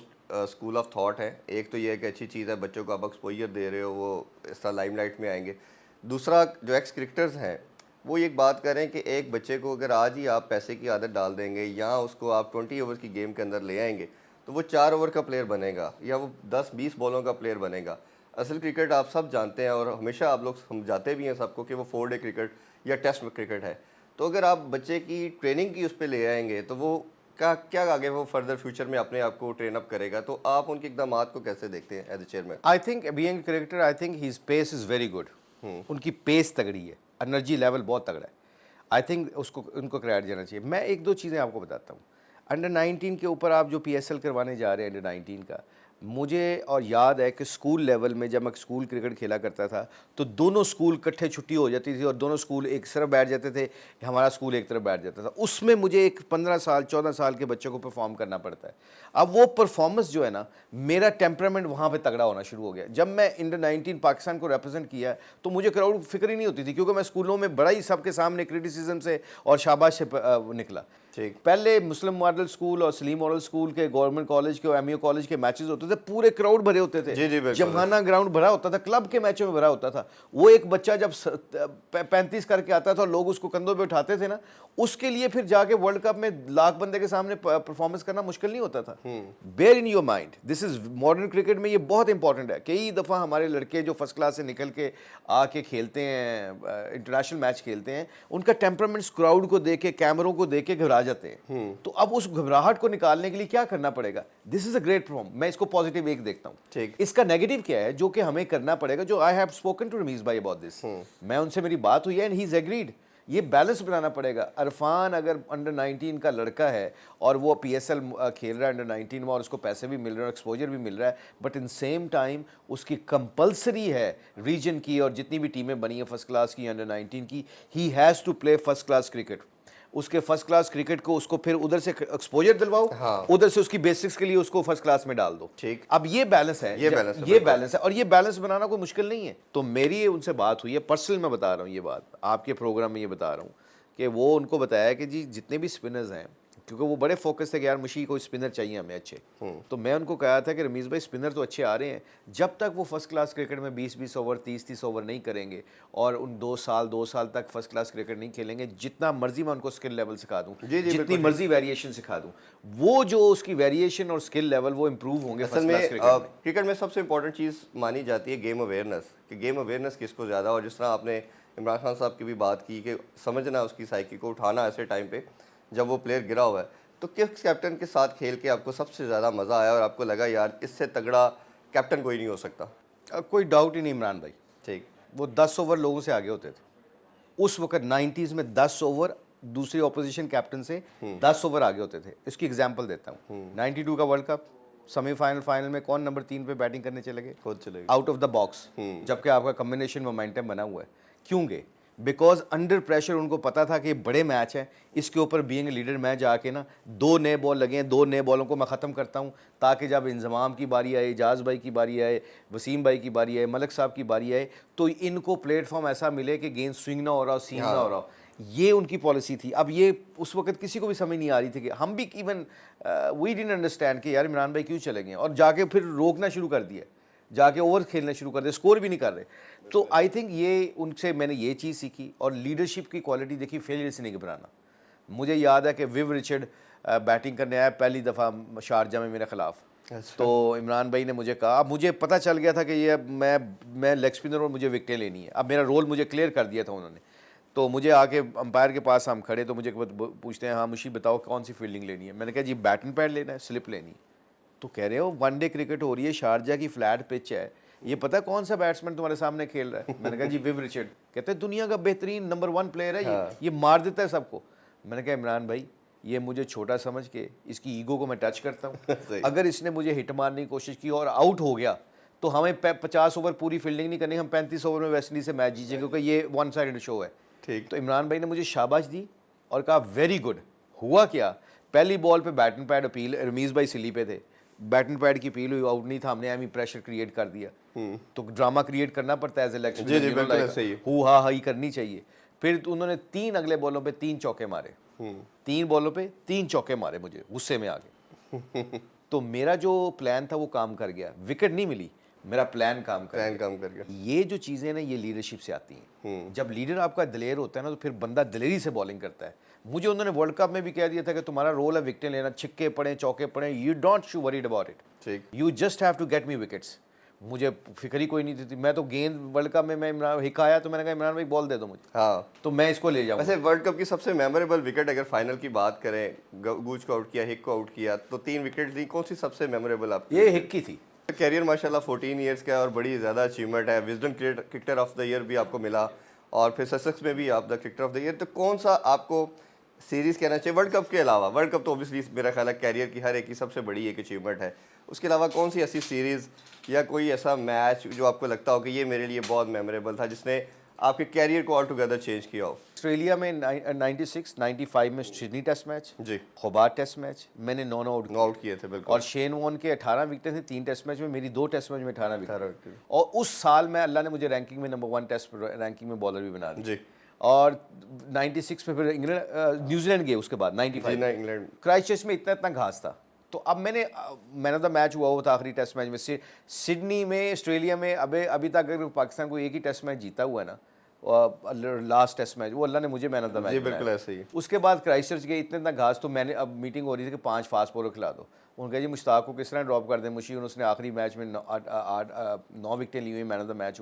स्कूल ऑफ थॉट हैं। एक तो ये एक अच्छी चीज़ है, बच्चों को आप एक्सपोजर दे रहे हो, वो इस तरह लाइमलाइट में आएंगे। दूसरा, जो एक्स क्रिकेटर्स हैं वो एक बात करें कि एक बच्चे को अगर आज ही आप पैसे की आदत डाल देंगे, या उसको आप 20 ओवर की गेम के अंदर ले आएंगे, तो वो 4 ओवर का प्लेयर बनेगा या वो 10-20 बॉलों का प्लेयर बनेगा। असल क्रिकेट आप सब जानते हैं, और हमेशा आप लोग समझाते भी हैं सबको कि वो 4 डे क्रिकेट या टेस्ट में क्रिकेट है। तो अगर आप बच्चे की ट्रेनिंग की उस पर ले आएंगे, तो वो क्या आगे वो फर्दर फ्यूचर में अपने आप को ट्रेन अप करेगा। तो आप उनके इकदाम को कैसे देखते हैं as a chairman? I think being cricketer, I think his pace is very good. उनकी पेस तगड़ी है, एनर्जी लेवल बहुत तगड़ा है। आई थिंक उनको क्रेडिट देना चाहिए। मैं 1-2 चीज़ें आपको बताता हूँ। अंडर 19 के ऊपर आप जो PSL करवाने जा रहे हैं अंडर 19 का, मुझे और याद है कि स्कूल लेवल में जब मैं स्कूल क्रिकेट खेला करता था, तो दोनों स्कूल इकट्ठे छुट्टी हो जाती थी और दोनों स्कूल एक तरफ बैठ जाते थे, हमारा स्कूल एक तरफ बैठ जाता था। उसमें मुझे एक 15 साल 14 साल के बच्चे को परफॉर्म करना पड़ता है। अब वो परफॉर्मेंस जो है ना, मेरा टेम्परामेंट वहाँ पे तगड़ा होना शुरू हो गया। जब मैं अंडर 19 पाकिस्तान को रिप्रेजेंट किया, तो मुझे क्राउड फिक्र ही नहीं होती थी, क्योंकि मैं स्कूलों में बड़ा ही सबके सामने क्रिटिसिज्म से और शाबाश से निकला। ठीक। पहले मुस्लिम मॉडल स्कूल और सलीम मॉडल स्कूल के, गवर्नमेंट कॉलेज के और MU कॉलेज के मैचेस होते थे, पूरे क्राउड भरे होते थे। जी, बिल्कुल। जमखाना ग्राउंड भरा होता था, क्लब के मैचों में भरा होता था। वो एक बच्चा जब 35 करके आता था, लोग उसको कंधों पे उठाते थे ना, उसके लिए फिर जाके वर्ल्ड कप में लाख बंदे के सामने परफॉर्मेंस करना मुश्किल नहीं होता था। Bear in your mind, this is modern cricket में ये बहुत इंपॉर्टेंट है। कई दफ़ा हमारे लड़के जो फर्स्ट क्लास से निकल के आके खेलते हैं, इंटरनेशनल मैच खेलते हैं, उनका टेम्परामेंट क्राउड को देख के, कैमरों को देख के घबरा जाते हैं। तो अब उस घबराहट को निकालने के लिए क्या करना पड़ेगा? This is a great perform. मैं इसको पॉजिटिव एक देखता हूँ। ठीक। इसका नेगेटिव क्या है जो कि हमें करना पड़ेगा? जो I have spoken to Ramiz भाई अबाउट दिस, मैं उनसे मेरी बात हुई है एंड ही इज एग्रीड। ये बैलेंस बनाना पड़ेगा। अरफान अगर अंडर 19 का लड़का है और वो PSL खेल रहा है अंडर 19 में, और उसको पैसे भी मिल रहे हैं और एक्सपोजर भी मिल रहा है, बट इन सेम टाइम उसकी कंपलसरी है रीजन की और जितनी भी टीमें बनी है फर्स्ट क्लास की अंडर 19 की, he has to play first class cricket. उसके फर्स्ट क्लास क्रिकेट को उसको फिर उधर से एक्सपोजर दिलवाओ, हाँ। उधर से उसकी बेसिक्स के लिए उसको फर्स्ट क्लास में डाल दो। ठीक। अब ये बैलेंस है, ये बैलेंस है और ये बैलेंस बनाना कोई मुश्किल नहीं है। तो मेरी उनसे बात हुई है, पर्सनल मैं बता रहा हूँ ये बात, आपके प्रोग्राम में ये बता रहा हूँ कि वो उनको बताया कि जी जितने भी स्पिनर्स हैं, क्योंकि वो बड़े फोकस थे कि यार मुशी कोई स्पिनर चाहिए हमें अच्छे, तो मैं उनको कहा था कि रमीज़ भाई स्पिनर तो अच्छे आ रहे हैं, जब तक वो फर्स्ट क्लास क्रिकेट में 20-20 ओवर 30-30 ओवर नहीं करेंगे और उन 2 साल तक फर्स्ट क्लास क्रिकेट नहीं खेलेंगे, जितना मर्जी मैं उनको स्किल लेवल सिखा दूँ, जितनी मर्जी वेरिएशन सिखा दूँ, वो जो उसकी वेरिएशन और स्किल लेवल वो इम्प्रूव होंगे असल फर्स्ट क्लास में क्रिकेट में सबसे इंपॉर्टेंट चीज़ मानी जाती है गेम अवेयरनेस, कि गेम अवेयरनेस किसको ज़्यादा, और जिस तरह आपने इमरान खान साहब की भी बात की कि समझना उसकी साइकी को, उठाना ऐसे टाइम पे जब वो प्लेयर गिरा हुआ है, तो किस कैप्टन के साथ खेल के आपको सबसे ज़्यादा मज़ा आया और आपको लगा यार इससे तगड़ा कैप्टन कोई नहीं हो सकता? कोई डाउट ही नहीं इमरान भाई, ठीक। वो 10 ओवर लोगों से आगे होते थे उस वक्त 90s में। 10 ओवर दूसरी ऑपोजिशन कैप्टन से 10 ओवर आगे होते थे। इसकी एग्जांपल देता हूँ, 92 का वर्ल्ड कप सेमीफाइनल फाइनल में कौन नंबर 3 पे बैटिंग करने चले गए? खुद चले गए आउट ऑफ द बॉक्स, जबकि आपका कॉम्बिनेशन मोमेंटम बना हुआ है। क्यों गए? बिकॉज अंडर प्रेशर उनको पता था कि ये बड़े मैच है, इसके ऊपर बीइंग लीडर मैं जाके ना 2 नए बॉल लगे हैं, 2 नए बॉलों को मैं ख़त्म करता हूँ, ताकि जब इंजमाम की बारी आए, एजाज भाई की बारी आए, वसीम भाई की बारी आए, मलिक साहब की बारी आए, तो इनको प्लेटफॉर्म ऐसा मिले कि गेंद स्विंग ना हो रहा हो, सीम ना हो रहा हो। ये उनकी पॉलिसी थी। अब ये उस वक्त किसी को भी समझ नहीं आ रही थी कि हम भी इवन वी डिडंट अंडरस्टैंड कि यार इमरान भाई क्यों चले गए, और जाके फिर रोकना शुरू कर दिया, जाके ओवर खेलने शुरू कर दिए, स्कोर भी नहीं कर रहे। तो आई थिंक ये उनसे मैंने ये चीज़ सीखी, और लीडरशिप की क्वालिटी देखी, फेलियर से नहीं घबराना। मुझे याद है कि विव रिचर्ड बैटिंग करने आया पहली दफ़ा शारजा में मेरे ख़िलाफ़, तो इमरान भाई ने मुझे कहा, अब मुझे पता चल गया था कि ये मैं लेग स्पिनर और मुझे विकेटें लेनी है, अब मेरा रोल मुझे क्लियर कर दिया था उन्होंने। तो मुझे आके अंपायर के पास हम खड़े, तो मुझे पूछते हैं हाँ मुशी बताओ कौन सी फील्डिंग लेनी है? मैंने कहा जी बैट एंड पैड लेना है, स्लिप लेनी है। तो कह रहे हो वनडे क्रिकेट हो रही है, शारजा की फ्लैट पिच है, ये पता कौन सा बैट्समैन तुम्हारे सामने खेल रहा है? मैंने कहा जी विव रिचर्ड। कहते हैं दुनिया का बेहतरीन नंबर 1 प्लेयर है ये मार देता है सबको। मैंने कहा इमरान भाई ये मुझे छोटा समझ के इसकी ईगो को मैं टच करता हूँ। अगर इसने मुझे हिट मारने की कोशिश की और आउट हो गया तो हमें 50 ओवर पूरी फील्डिंग नहीं करनी, हम 35 ओवर में वेस्ट इंडीज से मैच जीतेंगे, क्योंकि ये वन साइडेड शो है। ठीक। तो इमरान भाई ने मुझे शाबाश दी और कहा वेरी गुड। हुआ क्या, पहली बॉल पे bat and pad appeal, Ramiz भाई सिली पे थे, बैट एंड पैड की अपील हुई, आउट नहीं था, हमने एमी प्रेशर क्रिएट कर दिया। तो ड्रामा क्रिएट करना पड़ता है एज ए लेग स्पिनर, हु हा ही करनी चाहिए। फिर उन्होंने 3 अगले बॉलों पे 3 चौके मारे, 3 बॉलों पे 3 चौके मारे, मुझे गुस्से में आ गए। तो मेरा जो प्लान था वो काम कर गया, विकेट नहीं मिली, मेरा प्लान काम कर गया। ये जो चीज़ें ना ये लीडरशिप से आती हैं। जब लीडर आपका दिलेर होता है ना, तो फिर बंदा दिलेरी से बॉलिंग करता है। मुझे उन्होंने वर्ल्ड कप में भी कह दिया था कि तुम्हारा रोल है विकेट लेना, छिक्के पड़े चौके पड़े, you don't should worried about it, you just have to get me wickets. मुझे फिक्र ही कोई नहीं थी, मैं तो गेंद वर्ल्ड कप में मैं इमरान हिक आया तो मैंने कहा इमरान भाई बॉल दे दो मुझे, हाँ तो मैं इसको ले जाऊंगा। वैसे वर्ल्ड कप की सबसे मेमोरेबल विकेट अगर फाइनल की बात करें, गूज को आउट किया, हिक को आउट किया, तो 3 विकेट दी, कौन सी सबसे मेमोरेबल आपकी? ये हिक की थी। कैरियर माशाल्लाह 14 इयर्स का और बड़ी ज़्यादा अचीवमेंट है, wisdom cricketer of the year भी आपको मिला और फिर ससेक्स में भी आप the cricketer of the year. तो कौन सा आपको सीरीज़ कहना चाहिए वर्ल्ड कप के अलावा? वर्ल्ड कप तो ऑब्वियसली मेरा ख्याल है कैरियर की हर एक की सबसे बड़ी एक अचीवमेंट है, उसके अलावा कौन सी ऐसी सीरीज़ या कोई ऐसा मैच जो आपको लगता हो कि ये मेरे लिए बहुत मेमोरेबल था, जिसने आपके कैरियर को ऑल टुगेदर चेंज किया हो? ऑस्ट्रेलिया में 96-95 में सिडनी टेस्ट मैच, जी खोबार टेस्ट मैच, मैंने 9 आउट किए थे बिल्कुल, और शेन वॉर्न के 18 विकेटें थी 3 टेस्ट मैच में, मेरी 2 टेस्ट मैच में 18 विकेट। और उस साल में अल्लाह ने मुझे रैंकिंग में नंबर 1 टेस्ट रैंकिंग में बॉलर भी बना दिया जी। और 96 में फिर इंग्लैंड न्यूजीलैंड गए, उसके बाद 95 इंग्लैंड क्राइस्टचर्च में इतना घास था। तो अब मैंने मैन ऑफ द मैच हुआ था आखिरी टेस्ट मैच में सिडनी में, ऑस्ट्रेलिया में। अभी तक अगर पाकिस्तान को एक ही टेस्ट मैच जीता हुआ है ना, लास्ट टेस्ट मैच, वो अल्लाह ने मुझे मैन ऑफ द मैच बिल्कुल ऐसे ही। उसके बाद क्राइस्टचर्च गए, इतना घास, तो मैंने अब मीटिंग हो रही थी कि 5 फास्ट बॉलर खिला दो। उन्होंने कहा जी मुश्ताक को किस तरह ड्रॉप कर दें, मुशी उसने आखिरी मैच में 9 विकेटें ली हुई, मैन ऑफ द मैच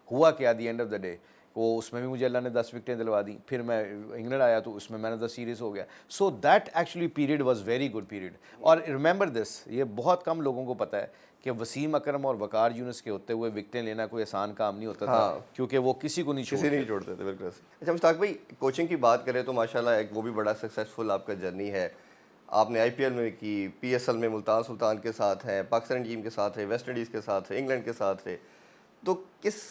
हुआ क्या दी एंड ऑफ द डे वो, उसमें भी मुझे अल्लाह ने 10 विकेटें दिलवा दी। फिर मैं इंग्लैंड आया तो उसमें मैन ऑफ द सीरीज़ हो गया। So that actually period was very good period. और रिमेंबर दिस, ये बहुत कम लोगों को पता है कि वसीम अकरम और वकार यूनुस के होते हुए विकेटें लेना कोई आसान काम नहीं होता था, क्योंकि वो किसी को नहीं छोड़ते थे बिल्कुल। अच्छा मुश्ताक भाई, कोचिंग की बात करें तो माशाल्लाह एक वो भी बड़ा सक्सेसफुल आपका जर्नी है। आपने IPL में की, PSL में मुल्तान सुल्तान के साथ हैं, पाकिस्तान टीम के साथ है, वेस्ट इंडीज़ के साथ है, इंग्लैंड के साथ है, तो किस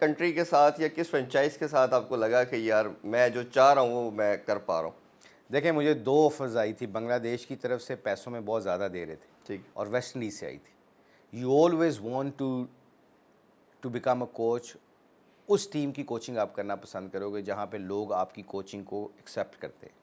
कंट्री के साथ या किस फ्रेंचाइज के साथ आपको लगा कि यार मैं जो चाह रहा हूँ वो मैं कर पा रहा हूँ? देखें, मुझे 2 ऑफर्स आई थी। बांग्लादेश की तरफ से पैसों में बहुत ज़्यादा दे रहे थे, ठीक, और वेस्ट इंडीज़ से आई थी। You always want to become a coach उस टीम की कोचिंग आप करना पसंद करोगे जहाँ पे लोग आपकी कोचिंग को एक्सेप्ट करते हैं।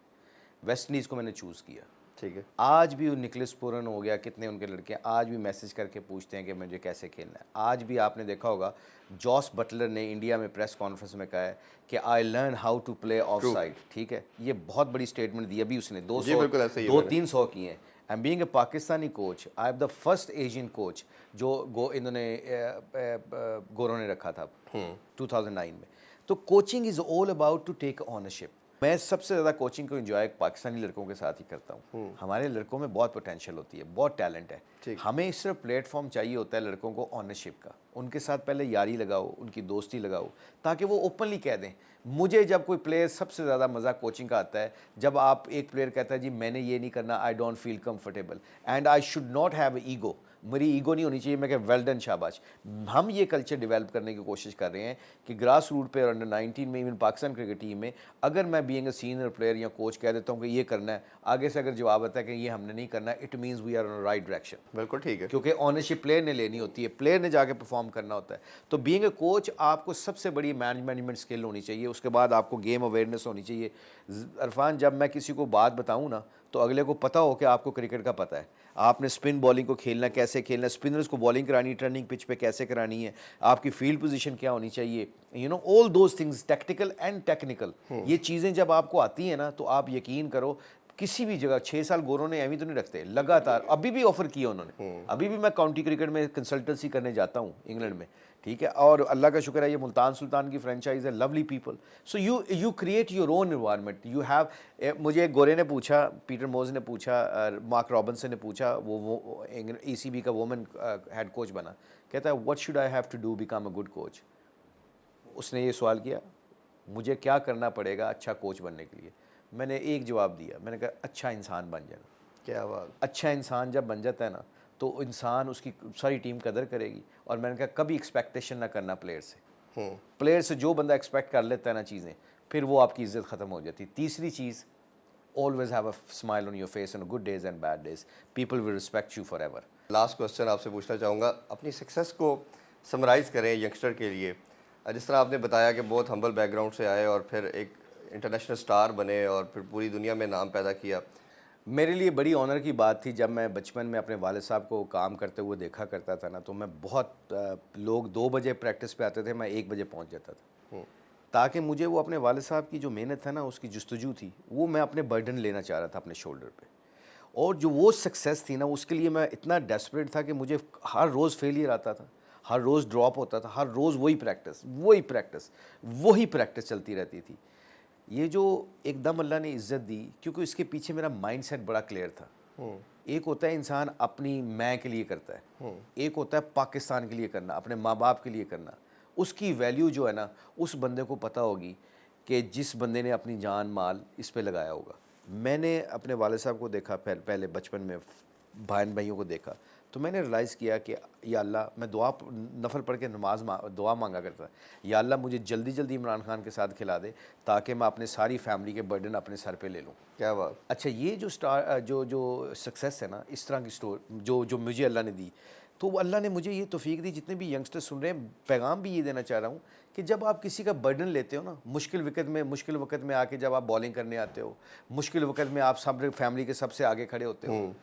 वेस्ट इंडीज़ को मैंने चूज़ किया। ठीक है। आज भी वो निकलस पूरन हो गया, कितने उनके लड़के आज भी मैसेज करके पूछते हैं कि मुझे कैसे खेलना है। आज भी आपने देखा होगा जॉस बटलर ने इंडिया में प्रेस कॉन्फ्रेंस में कहा है कि I learn how to play off side. ठीक है, ये बहुत बड़ी स्टेटमेंट दी अभी उसने। जी, बिल्कुल ऐसे ही है 200-300 किए हैं। And being a Pakistani coach, I am the first Asian coach जो इन्होंने गोरों ने रखा था 2009 में। तो coaching is all about to take ownership. मैं सबसे ज़्यादा कोचिंग को एंजॉय पाकिस्तानी लड़कों के साथ ही करता हूँ। हमारे लड़कों में बहुत पोटेंशियल होती है, बहुत टैलेंट है। हमें सिर्फ प्लेटफॉर्म चाहिए होता है लड़कों को ऑनरशिप का। उनके साथ पहले यारी लगाओ, उनकी दोस्ती लगाओ, ताकि वो ओपनली कह दें। मुझे जब कोई प्लेयर सबसे ज़्यादा मज़ा कोचिंग का आता है जब आप एक प्लेयर कहता है जी मैंने ये नहीं करना, I don't feel comfortable and I should not have ego. मेरी ईगो नहीं होनी चाहिए, मैं कह वेल डन शाबाश। हम ये कल्चर डेवलप करने की कोशिश कर रहे हैं कि ग्रास रूट पे और अंडर 19 में, इवन पाकिस्तान क्रिकेट टीम में, अगर मैं बीइंग अ सीनियर प्लेयर या कोच कह देता हूँ कि ये करना है, आगे से अगर जवाब आता है कि ये हमने नहीं करना, it means we are on right direction. बिल्कुल ठीक है, क्योंकि ऑनरशिप प्लेयर ने लेनी होती है, प्लेयर ने जाके परफॉर्म करना होता है। तो बीइंग अ कोच आपको सबसे बड़ी मैनेजमेंट स्किल होनी चाहिए, उसके बाद आपको गेम अवेयरनेस होनी चाहिए। इरफान, जब मैं किसी को बात बताऊँ ना तो अगले को पता हो कि आपको क्रिकेट का पता है, आपने स्पिन बॉलिंग को खेलना, कैसे खेलना, स्पिनर्स को बॉलिंग करानी, टर्निंग पिच पे कैसे करानी है, आपकी फील्ड पोजीशन क्या होनी चाहिए, you know all those things, tactical and technical. ये चीज़ें जब आपको आती हैं ना तो आप यकीन करो किसी भी जगह 6 साल गोरों ने एवं तो नहीं रखते, लगातार अभी भी ऑफर किया उन्होंने। अभी भी मैं काउंटी क्रिकेट में कंसल्टेंसी करने जाता हूँ इंग्लैंड में, ठीक है, और अल्लाह का शुक्र है ये मुल्तान सुल्तान की फ्रेंचाइज है, lovely people. So you create your own environment, you have. मुझे एक गोरे ने पूछा, पीटर मोज ने पूछा, मार्क रॉबिन्सन ने पूछा, वो ECB का वुमेन हेड कोच बना, कहता है what should I have to do become a good coach. उसने ये सवाल किया, मुझे क्या करना पड़ेगा अच्छा कोच बनने के लिए। मैंने एक जवाब दिया, मैंने कहा अच्छा इंसान बन जाना। क्या बात। अच्छा इंसान जब बन जाता है ना तो इंसान, उसकी सारी टीम कदर करेगी। और मैंने कहा कभी एक्सपेक्टेशन ना करना प्लेयर से। प्लेयर से जो बंदा एक्सपेक्ट कर लेता है ना चीज़ें, फिर वो आपकी इज्जत ख़त्म हो जाती है। तीसरी चीज़, always have a smile on your face on good days and bad days, people will respect you forever. Last question आपसे पूछना चाहूँगा, अपनी सक्सेस को समराइज़ करें यंगस्टर के लिए। जिस तरह आपने बताया कि बहुत हम्बल बैकग्राउंड से आए और फिर एक इंटरनेशनल स्टार बने और फिर पूरी दुनिया में नाम पैदा किया। मेरे लिए बड़ी ऑनर की बात थी, जब मैं बचपन में अपने वालिद साहब को काम करते हुए देखा करता था ना, तो मैं बहुत लोग 2 बजे प्रैक्टिस पे आते थे, मैं 1 बजे पहुंच जाता था, ताकि मुझे वो अपने वालिद साहब की जो मेहनत है ना, उसकी जुस्तजू थी, वो मैं अपने बर्डन लेना चाह रहा था अपने शोल्डर पे। और जो वो सक्सेस थी ना, उसके लिए मैं इतना डेस्परेट था कि मुझे हर रोज़ फेलियर आता था, हर रोज़ ड्रॉप होता था, हर रोज़ वही प्रैक्टिस चलती रहती थी। ये जो एकदम अल्लाह ने इज़्ज़त दी, क्योंकि इसके पीछे मेरा माइंडसेट बड़ा क्लियर था। एक होता है इंसान अपनी मैं के लिए करता है, एक होता है पाकिस्तान के लिए करना, अपने माँ बाप के लिए करना। उसकी वैल्यू जो है ना, उस बंदे को पता होगी कि जिस बंदे ने अपनी जान माल इस पे लगाया होगा। मैंने अपने वालिद साहब को देखा, पहले बचपन में बहन भाइयों को देखा, तो मैंने रियलाइज़ किया कि या अल्लाह, मैं नफल पढ़ के दुआ मांगा करता, या अल्लाह मुझे जल्दी जल्दी इमरान खान के साथ खिला दे ताकि मैं अपने सारी फैमिली के बर्डन अपने सर पे ले लूँ। क्या बात। अच्छा, ये जो सक्सेस है ना, इस तरह की स्टोरी जो मुझे अल्लाह ने दी, तो अल्लाह ने मुझे ये तौफीक दी। जितने भी यंगस्टर सुन रहे हैं, पैगाम भी ये देना चाह रहा हूँ कि जब आप किसी का बर्डन लेते हो ना, मुश्किल वक्त में आके जब आप बॉलिंग करने आते हो, मुश्किल वक्त में आप सब फैमिली के सबसे आगे खड़े होते हो,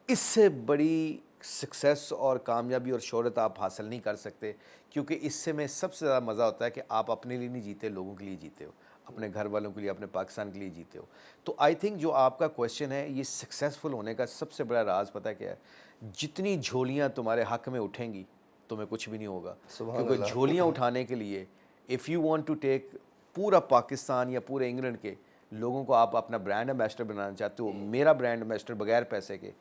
इससे बड़ी सक्सेस और कामयाबी और शोहरत आप हासिल नहीं कर सकते। क्योंकि इससे में सबसे ज़्यादा मज़ा होता है कि आप अपने लिए नहीं जीते, लोगों के लिए जीते हो, अपने घर वालों के लिए, अपने पाकिस्तान के लिए जीते हो। तो आई थिंक जो आपका क्वेश्चन है, ये सक्सेसफुल होने का सबसे बड़ा राज पता है क्या है? जितनी झोलियाँ तुम्हारे हक में उठेंगी, तुम्हें कुछ भी नहीं होगा। क्योंकि झोलियाँ उठाने के लिए, if you want to take पूरा पाकिस्तान या पूरे इंग्लैंड के लोगों को आप अपना ब्रांड एम्बेसडर बनाना चाहते हो, मेरा ब्रांड एम्बेसडर बगैर पैसे के,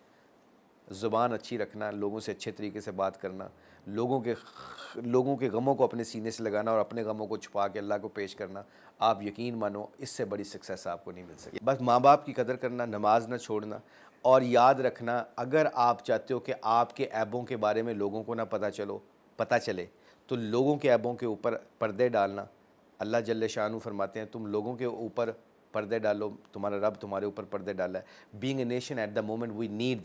ज़ुबान अच्छी रखना, लोगों से अच्छे तरीके से बात करना, लोगों के गमों को अपने सीने से लगाना और अपने गमों को छुपा के अल्लाह को पेश करना, आप यकीन मानो इससे बड़ी सक्सेस आपको नहीं मिल सकती। बस माँ बाप की कदर करना, नमाज ना छोड़ना, और याद रखना, अगर आप चाहते हो कि आपके ऐबों के बारे में लोगों को ना पता चले, तो लोगों के ऐबों के ऊपर पर्दे डालना। अल्लाह जल्ले शानू फरमाते हैं, तुम लोगों के ऊपर पर्दे डालो, तुम्हारा रब तुम्हारे ऊपर पर्दे डाला है। Being a nation at the moment we need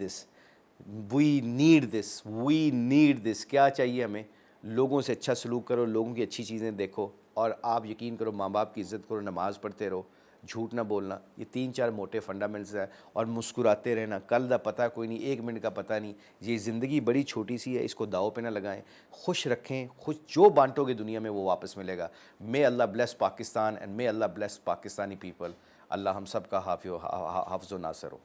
this. क्या चाहिए हमें? लोगों से अच्छा सलूक करो, लोगों की अच्छी चीज़ें देखो, और आप यकीन करो, माँ बाप की इज़्ज़त करो, नमाज़ पढ़ते रहो, झूठ ना बोलना, ये 3-4 मोटे फंडामेंट्स हैं। और मुस्कुराते रहना, कल दा पता कोई नहीं, 1 मिनट का पता नहीं, ये ज़िंदगी बड़ी छोटी सी है, इसको दाव पे ना लगाएं, खुश रखें, खुश जो बांटोगे दुनिया में वो वापस मिलेगा। May Allah bless Pakistan and may Allah bless Pakistani people. Allah हम सब का हाफ़िज़ व नासर हो।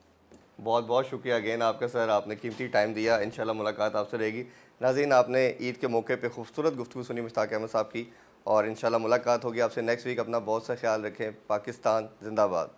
बहुत बहुत शुक्रिया अगेन आपका सर, आपने कीमती टाइम दिया। इंशाल्लाह मुलाकात आपसे रहेगी। नाज़रीन, आपने ईद के मौके पे खूबसूरत गुफ्तगू सुनी मुश्ताक अहमद साहब की, और इंशाल्लाह मुलाकात होगी आपसे नेक्स्ट वीक। अपना बहुत सा ख्याल रखें। पाकिस्तान जिंदाबाद।